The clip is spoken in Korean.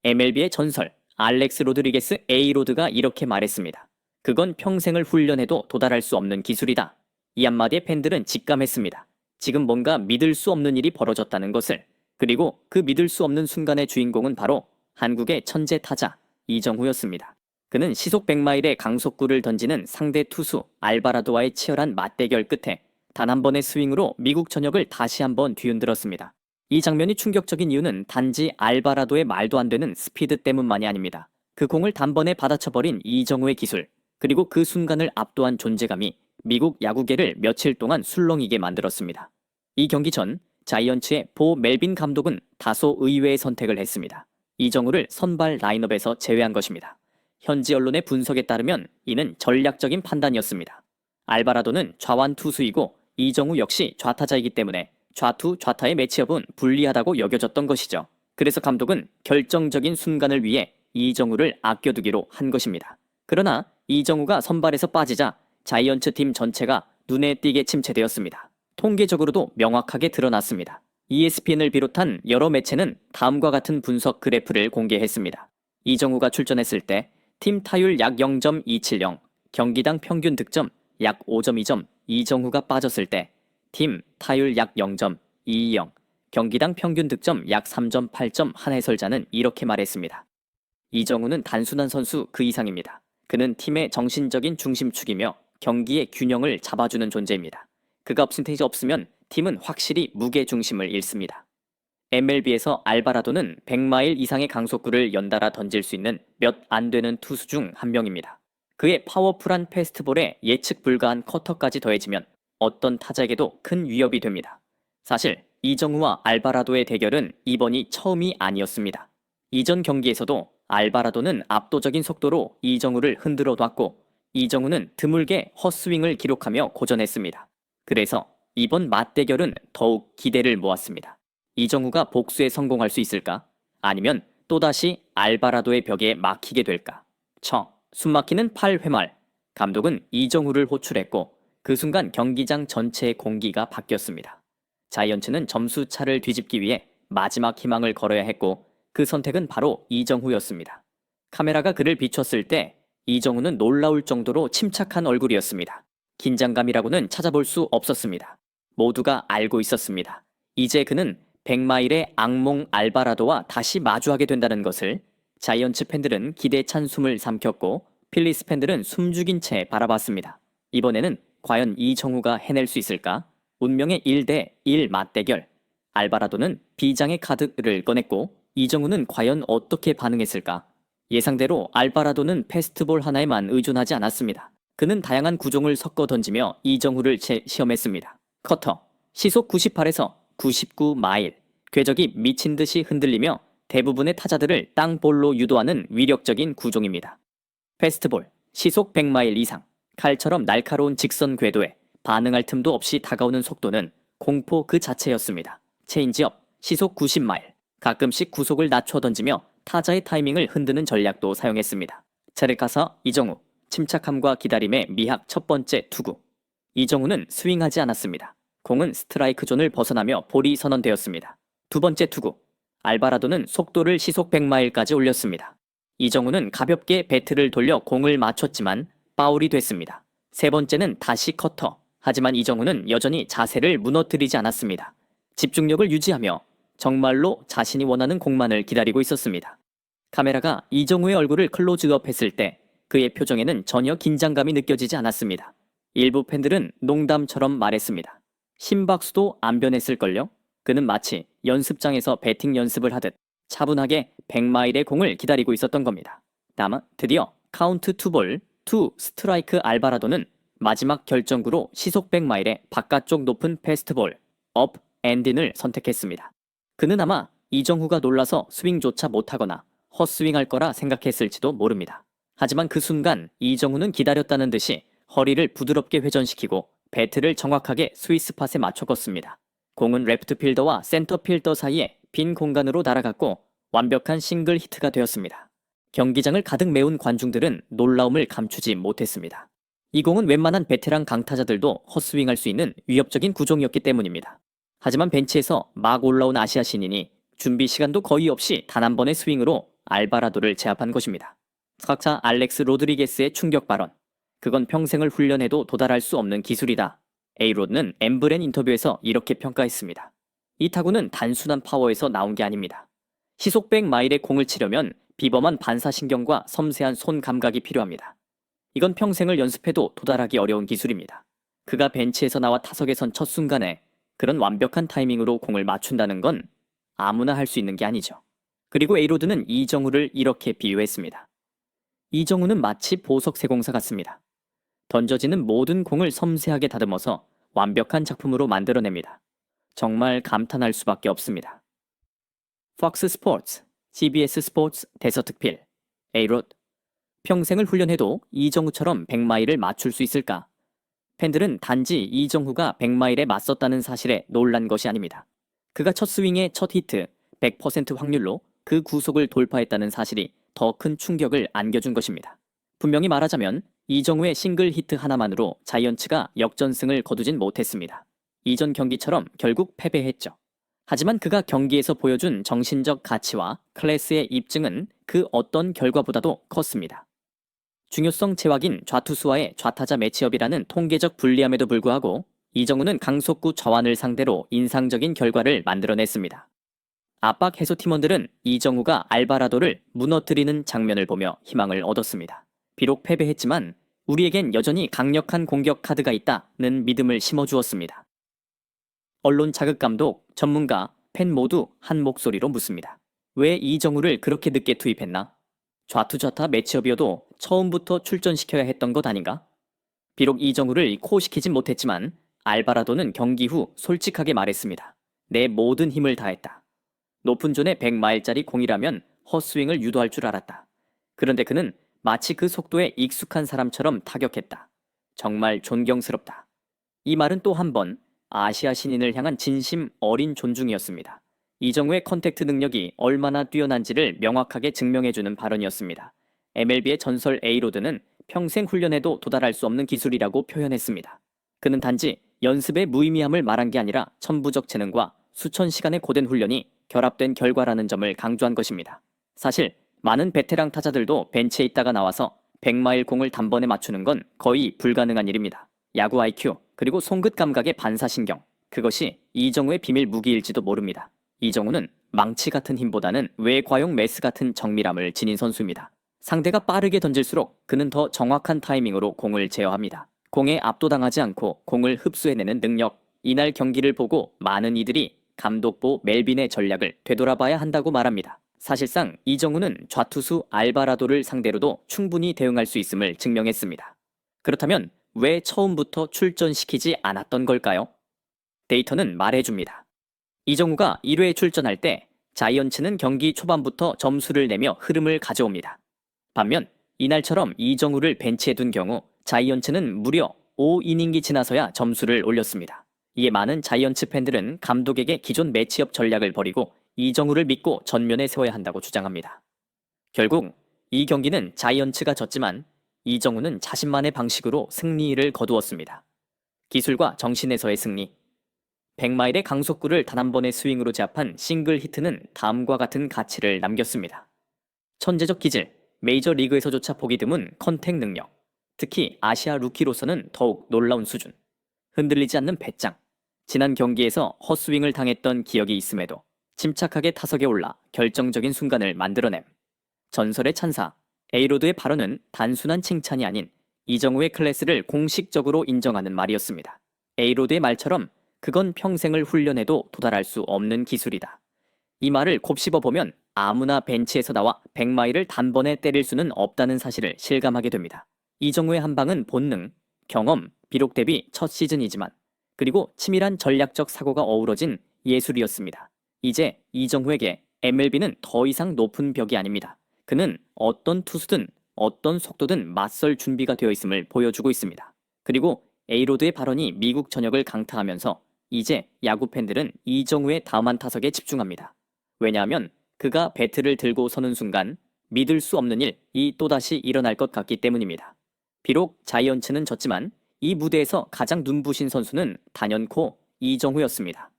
MLB의 전설 알렉스 로드리게스 A로드가 이렇게 말했습니다. 그건 평생을 훈련해도 도달할 수 없는 기술이다. 이 한마디에 팬들은 직감했습니다. 지금 뭔가 믿을 수 없는 일이 벌어졌다는 것을. 그리고 그 믿을 수 없는 순간의 주인공은 바로 한국의 천재 타자 이정후였습니다. 그는 시속 100마일의 강속구를 던지는 상대 투수 알바라도와의 치열한 맞대결 끝에 단 한 번의 스윙으로 미국 전역을 다시 한번 뒤흔들었습니다. 이 장면이 충격적인 이유는 단지 알바라도의 말도 안 되는 스피드 때문만이 아닙니다. 그 공을 단번에 받아쳐버린 이정후의 기술, 그리고 그 순간을 압도한 존재감이 미국 야구계를 며칠 동안 술렁이게 만들었습니다. 이 경기 전 자이언츠의 보 멜빈 감독은 다소 의외의 선택을 했습니다. 이정후를 선발 라인업에서 제외한 것입니다. 현지 언론의 분석에 따르면 이는 전략적인 판단이었습니다. 알바라도는 좌완 투수이고 이정후 역시 좌타자이기 때문에 좌투, 좌타의 매치업은 불리하다고 여겨졌던 것이죠. 그래서 감독은 결정적인 순간을 위해 이정후를 아껴두기로 한 것입니다. 그러나 이정후가 선발에서 빠지자 자이언츠 팀 전체가 눈에 띄게 침체되었습니다. 통계적으로도 명확하게 드러났습니다. ESPN을 비롯한 여러 매체는 다음과 같은 분석 그래프를 공개했습니다. 이정후가 출전했을 때 팀 타율 약 0.270, 경기당 평균 득점 약 5.2점, 이정후가 빠졌을 때 팀 타율 약 0.220, 경기당 평균 득점 약 3.8점. 한 해설자는 이렇게 말했습니다. 이정후는 단순한 선수 그 이상입니다. 그는 팀의 정신적인 중심축이며 경기의 균형을 잡아주는 존재입니다. 그가 없으면 팀은 확실히 무게 중심을 잃습니다. MLB에서 알바라도는 100마일 이상의 강속구를 연달아 던질 수 있는 몇 안 되는 투수 중 한 명입니다. 그의 파워풀한 패스트볼에 예측 불가한 커터까지 더해지면 어떤 타자에게도 큰 위협이 됩니다. 사실 이정후와 알바라도의 대결은 이번이 처음이 아니었습니다. 이전 경기에서도 알바라도는 압도적인 속도로 이정후를 흔들어 놨고 이정후는 드물게 헛스윙을 기록하며 고전했습니다. 그래서 이번 맞대결은 더욱 기대를 모았습니다. 이정후가 복수에 성공할 수 있을까? 아니면 또다시 알바라도의 벽에 막히게 될까? 숨막히는 8회 말 감독은 이정후를 호출했고 그 순간 경기장 전체의 공기가 바뀌었습니다. 자이언츠는 점수차를 뒤집기 위해 마지막 희망을 걸어야 했고 그 선택은 바로 이정후였습니다. 카메라가 그를 비췄을 때 이정후는 놀라울 정도로 침착한 얼굴이었습니다. 긴장감이라고는 찾아볼 수 없었습니다. 모두가 알고 있었습니다. 이제 그는 100마일의 악몽 알바라도와 다시 마주하게 된다는 것을. 자이언츠 팬들은 기대에 찬 숨을 삼켰고 필리스 팬들은 숨죽인 채 바라봤습니다. 이번에는 과연 이정후가 해낼 수 있을까? 운명의 1대1 맞대결. 알바라도는 비장의 카드를 꺼냈고 이정후는 과연 어떻게 반응했을까? 예상대로 알바라도는 패스트볼 하나에만 의존하지 않았습니다. 그는 다양한 구종을 섞어 던지며 이정후를 시험했습니다. 커터, 시속 98에서 99마일, 궤적이 미친 듯이 흔들리며 대부분의 타자들을 땅볼로 유도하는 위력적인 구종입니다. 패스트볼, 시속 100마일 이상, 칼처럼 날카로운 직선 궤도에 반응할 틈도 없이 다가오는 속도는 공포 그 자체였습니다. 체인지업, 시속 90마일, 가끔씩 구속을 낮춰 던지며 타자의 타이밍을 흔드는 전략도 사용했습니다. 차르카사 이정후, 침착함과 기다림의 미학 첫 번째 투구. 이정후는 스윙하지 않았습니다. 공은 스트라이크 존을 벗어나며 볼이 선언되었습니다. 두 번째 투구. 알바라도는 속도를 시속 100마일까지 올렸습니다. 이정후는 가볍게 배트를 돌려 공을 맞췄지만 파울이 됐습니다. 세 번째는 다시 커터. 하지만 이정후는 여전히 자세를 무너뜨리지 않았습니다. 집중력을 유지하며 정말로 자신이 원하는 공만을 기다리고 있었습니다. 카메라가 이정후의 얼굴을 클로즈업 했을 때 그의 표정에는 전혀 긴장감이 느껴지지 않았습니다. 일부 팬들은 농담처럼 말했습니다. 심박수도 안 변했을걸요? 그는 마치 연습장에서 배팅 연습을 하듯 차분하게 100마일의 공을 기다리고 있었던 겁니다. 다만 드디어 카운트 투볼, 투 스트라이크 알바라도는 마지막 결정구로 시속 100마일의 바깥쪽 높은 패스트볼, 업 앤딘을 선택했습니다. 그는 아마 이정후가 놀라서 스윙조차 못하거나 헛스윙할 거라 생각했을지도 모릅니다. 하지만 그 순간 이정후는 기다렸다는 듯이 허리를 부드럽게 회전시키고 배트를 정확하게 스위스팟에 맞춰 걷습니다. 공은 레프트 필더와 센터 필더 사이에 빈 공간으로 날아갔고 완벽한 싱글 히트가 되었습니다. 경기장을 가득 메운 관중들은 놀라움을 감추지 못했습니다. 이 공은 웬만한 베테랑 강타자들도 헛스윙할 수 있는 위협적인 구종이었기 때문입니다. 하지만 벤치에서 막 올라온 아시아 신인이 준비 시간도 거의 없이 단 한 번의 스윙으로 알바라도를 제압한 것입니다. 각자 알렉스 로드리게스의 충격 발언. 그건 평생을 훈련해도 도달할 수 없는 기술이다. A로드는 엠브렌 인터뷰에서 이렇게 평가했습니다. 이 타구는 단순한 파워에서 나온 게 아닙니다. 시속 100마일의 공을 치려면 비범한 반사신경과 섬세한 손 감각이 필요합니다. 이건 평생을 연습해도 도달하기 어려운 기술입니다. 그가 벤치에서 나와 타석에 선 첫 순간에 그런 완벽한 타이밍으로 공을 맞춘다는 건 아무나 할 수 있는 게 아니죠. 그리고 A로드는 이정우를 이렇게 비유했습니다. 이정우는 마치 보석 세공사 같습니다. 던져지는 모든 공을 섬세하게 다듬어서 완벽한 작품으로 만들어냅니다. 정말 감탄할 수밖에 없습니다. 폭스 스포츠, CBS 스포츠 대서특필, A로드. 평생을 훈련해도 이정우처럼 100마일을 맞출 수 있을까? 팬들은 단지 이정우가 100마일에 맞섰다는 사실에 놀란 것이 아닙니다. 그가 첫 스윙의 첫 히트, 100% 확률로 그 구속을 돌파했다는 사실이 더 큰 충격을 안겨준 것입니다. 분명히 말하자면 이정우의 싱글 히트 하나만으로 자이언츠가 역전승을 거두진 못했습니다. 이전 경기처럼 결국 패배했죠. 하지만 그가 경기에서 보여준 정신적 가치와 클래스의 입증은 그 어떤 결과보다도 컸습니다. 중요성 제왕인 좌투수와의 좌타자 매치업이라는 통계적 불리함에도 불구하고 이정우는 강속구 저완을 상대로 인상적인 결과를 만들어냈습니다. 압박 해소 팀원들은 이정우가 알바라도를 무너뜨리는 장면을 보며 희망을 얻었습니다. 비록 패배했지만 우리에겐 여전히 강력한 공격 카드가 있다는 믿음을 심어주었습니다. 언론 자극 감독, 전문가, 팬 모두 한 목소리로 묻습니다. 왜 이정우를 그렇게 늦게 투입했나? 좌투좌타 매치업이어도 처음부터 출전시켜야 했던 것 아닌가? 비록 이정우를 코시키진 못했지만 알바라도는 경기 후 솔직하게 말했습니다. 내 모든 힘을 다했다. 높은 존의 100마일짜리 공이라면 헛스윙을 유도할 줄 알았다. 그런데 그는 마치 그 속도에 익숙한 사람처럼 타격했다. 정말 존경스럽다. 이 말은 또 한 번 아시아 신인을 향한 진심 어린 존중이었습니다. 이정우의 컨택트 능력이 얼마나 뛰어난지를 명확하게 증명해주는 발언이었습니다. MLB의 전설 A로드는 평생 훈련해도 도달할 수 없는 기술이라고 표현했습니다. 그는 단지 연습의 무의미함을 말한 게 아니라 천부적 재능과 수천 시간의 고된 훈련이 결합된 결과라는 점을 강조한 것입니다. 사실 많은 베테랑 타자들도 벤치에 있다가 나와서 100마일 공을 단번에 맞추는 건 거의 불가능한 일입니다. 야구 IQ, 그리고 송긋 감각의 반사신경, 그것이 이정우의 비밀 무기일지도 모릅니다. 이정우는 망치 같은 힘보다는 외과용 메스 같은 정밀함을 지닌 선수입니다. 상대가 빠르게 던질수록 그는 더 정확한 타이밍으로 공을 제어합니다. 공에 압도당하지 않고 공을 흡수해내는 능력. 이날 경기를 보고 많은 이들이 감독보 멜빈의 전략을 되돌아봐야 한다고 말합니다. 사실상 이정우는 좌투수 알바라도를 상대로도 충분히 대응할 수 있음을 증명했습니다. 그렇다면 왜 처음부터 출전시키지 않았던 걸까요? 데이터는 말해줍니다. 이정우가 1회에 출전할 때 자이언츠는 경기 초반부터 점수를 내며 흐름을 가져옵니다. 반면 이날처럼 이정우를 벤치에 둔 경우 자이언츠는 무려 5이닝이 지나서야 점수를 올렸습니다. 이에 많은 자이언츠 팬들은 감독에게 기존 매치업 전략을 버리고 이정우를 믿고 전면에 세워야 한다고 주장합니다. 결국 이 경기는 자이언츠가 졌지만 이정우는 자신만의 방식으로 승리를 거두었습니다. 기술과 정신에서의 승리. 100마일의 강속구를 단 한 번의 스윙으로 제압한 싱글 히트는 다음과 같은 가치를 남겼습니다. 천재적 기질, 메이저리그에서조차 보기 드문 컨택 능력, 특히 아시아 루키로서는 더욱 놀라운 수준, 흔들리지 않는 배짱, 지난 경기에서 헛스윙을 당했던 기억이 있음에도 침착하게 타석에 올라 결정적인 순간을 만들어냄. 전설의 찬사, A로드의 발언은 단순한 칭찬이 아닌 이정우의 클래스를 공식적으로 인정하는 말이었습니다. A로드의 말처럼 그건 평생을 훈련해도 도달할 수 없는 기술이다. 이 말을 곱씹어 보면 아무나 벤치에서 나와 100마일을 단번에 때릴 수는 없다는 사실을 실감하게 됩니다. 이정우의 한 방은 본능, 경험, 비록 데뷔 첫 시즌이지만 그리고 치밀한 전략적 사고가 어우러진 예술이었습니다. 이제 이정우에게 MLB는 더 이상 높은 벽이 아닙니다. 그는 어떤 투수든 어떤 속도든 맞설 준비가 되어 있음을 보여주고 있습니다. 그리고 A로드의 발언이 미국 전역을 강타하면서 이제 야구 팬들은 이정우의 다음 한 타석에 집중합니다. 왜냐하면 그가 배트를 들고 서는 순간 믿을 수 없는 일이 또다시 일어날 것 같기 때문입니다. 비록 자이언츠는 졌지만 이 무대에서 가장 눈부신 선수는 단연코 이정우였습니다.